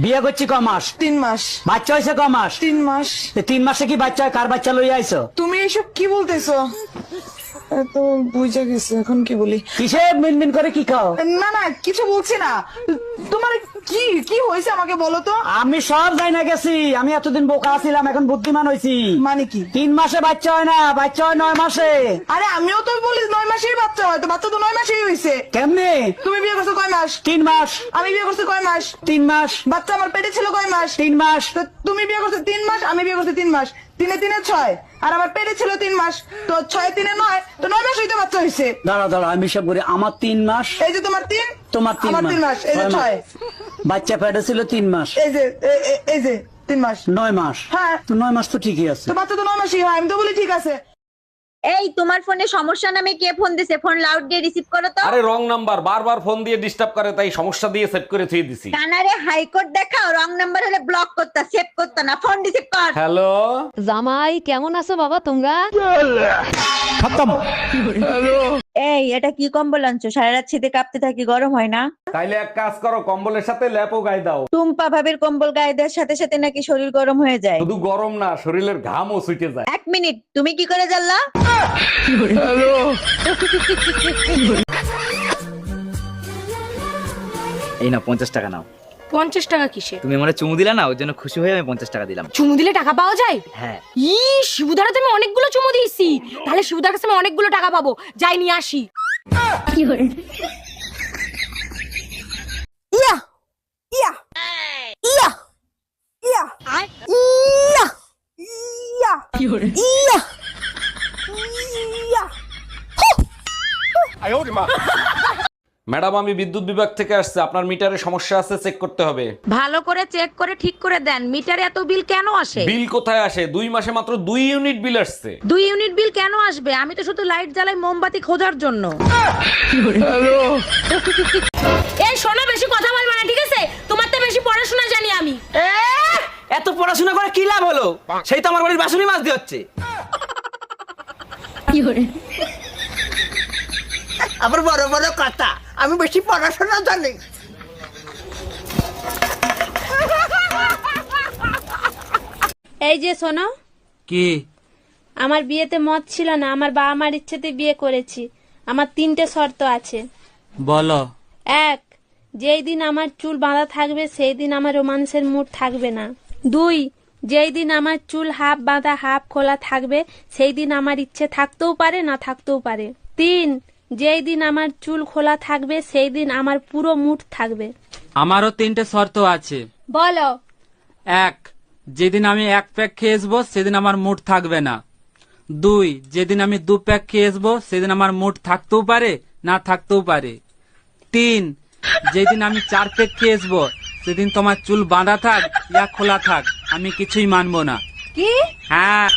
বিয়ে করছি ক মাস? 3 মাস। বাচ্চা হয়েছে ক মাস? 3 মাস। 3 মাসে কি বাচ্চা হয়? কার বাচ্চা লইয়া আইছো? তুমি এসব কি বলতেছো? তো বুঝে গেছে, এখন কি বলি? কিসে মিনমিন করে কি খাও? না না, কিছু বলছি না। তোমার কি কি হয়েছে আমাকে বলো তো। আমি সব যাই না গেছি। আমি এতদিন বোকা ছিলাম, এখন বুদ্ধিমান হয়েছি। মানে কি? 3 মাসে বাচ্চা হয় না, বাচ্চা হয় 9 মাসে। আরে আমিও তো বলি 9 মাসেই বাচ্চা হয়, তো বাচ্চা তো 9 মাসেই হয়েছে। কেমনে? তুমি বিয়ে করছো কয় মাস? 3 মাস। আমি বিয়ে করছি কয় মাস? 3 মাস। বাচ্চা আমার পেটে ছিল কয় মাস? 3 মাস। তো তুমি বিয়ে করছো 3 মাস, আমি বিয়ে করছি 3 মাস। 3 এ 3 এ 6, আর আমার পেটে ছিল 3 মাস। তো 6 এ 3 এ 9, তো 9 মাস হইতে বাচ্চা হয়েছে। দাঁড়া দাঁড়া, আমি সব করি। আমার 3 মাস, এই যে তোমার 3, তোমার 3 আমার 3 মাস, এই যে 6। বাচ্চা পেটে ছিল 3 মাস, এই যে এই যে 3 মাস। 9 মাস। হ্যাঁ। তো 9 মাস তো ঠিকই আছে। তো বাচ্চা তো 9 মাসই হয়, আমি তো বলি ঠিক আছে। এই তোমার ফোনে সমস্যা নামে কে ফোন দিছে? ফোন লাউড দিয়ে রিসিভ করো তো। আরে রং নাম্বার, বারবার ফোন দিয়ে ডিস্টার্ব করে, তাই সমস্যা দিয়ে সেট করে থুয়ে দিছি। কানারে হাইকোর্ট দেখাও, রং নাম্বার হলে ব্লক করতা, সেভ করতা না, ফোন রিসিভ কর। হ্যালো, জামাই কেমন আছো বাবা তোমরা? এই এটা কি কম্বল আনছো? সারা রাত শীতে কাঁপতে থাকি, গরম হয় না? তাইলে এক কাজ করো, কম্বলের সাথে ল্যাপও গায়ে দাও। টুম্পা ভাবের কম্বল গায়ে দেওয়ার সাথে সাথে নাকি শরীর গরম হয়ে যায়। শুধু গরম না, শরীরের ঘামও ছুটে যায়। 1 মিনিট, তুমি কি করে জানলা? এই না 50 টাকা নাও। 50 টাকা কিসে? তুমি আমার চুমু দিলা না, ওর জন্য খুশি হয়ে আমি 50 টাকা দিলাম। চুমু দিলে টাকা পাওয়া যায়? হ্যাঁ। শিবুদারা তুমি অনেকগুলো চুমু দিয়েছি, তাহলে শিবুদার কাছে আমি অনেকগুলো টাকা পাবো। যাই নিয়ে আসি। ইয়া ইয়া ইয়া ইয়া ইয়া ইয়া ইয়া ইয়া। ম্যাডাম, আমি বিদ্যুৎ বিভাগ থেকে আসছে, আপনার মিটারে সমস্যা আছে, চেক করতে হবে। ভালো করে চেক করে ঠিক করে দেন। মিটারে এত বিল কেন আসে? বিল কোথায় আসে? 2 মাসে মাত্র 2 ইউনিট বিল আসছে। 2 ইউনিট বিল কেন আসবে? আমি তো শুধু লাইট জ্বালাই মোমবাতি খোঁজার জন্য। এই শোনো, বেশি কথা বলবে না, ঠিক আছে? তোমার তো বেশি পড়াশোনা জানি আমি। এত পড়াশোনা করে কি লাভ হলো? সেই তো আমার বাড়ির বাসুনি মাছ দিয়ে হচ্ছে। আবার বড় বড় কথা, আমি বেশি পড়াশোনা জানি। এই যে শোনো, কি? আমার বিয়েতে মত ছিল না, আমার বাবা মার ইচ্ছেতে বিয়ে করেছি। আমার 3টে শর্ত আছে। বলো। 1, যেই দিন আমার চুল বাঁধা থাকবে সেই দিন আমার রোমান্সের মুড থাকবে না। 2, যেই দিন আমার চুল হাফ বাঁধা হাফ খোলা থাকবে সেই দিন আমার ইচ্ছে থাকতেও পারে না থাকতেও পারে। 3, যেই দিন আমার চুল খোলা থাকবে সেই দিন আমার পুরো মুড থাকবে। আমারও 3টে শর্ত আছে। বলো। 1, যেদিন আমি 1 প্যাক খেয়ে আসবো সেদিন আমার মুড থাকবে না। 2, যেদিন আমি 2 প্যাক খেয়ে আসবো সেদিন আমার মুড থাকতেও পারে না থাকতেও পারে। 3, যেদিন আমি 4 প্যাক খেয়ে আসবো সেদিন তোমার চুল বাঁধা থাক ইয়া খোলা থাক, আমি কিছুই মানবো না। কি? হ্যাঁ।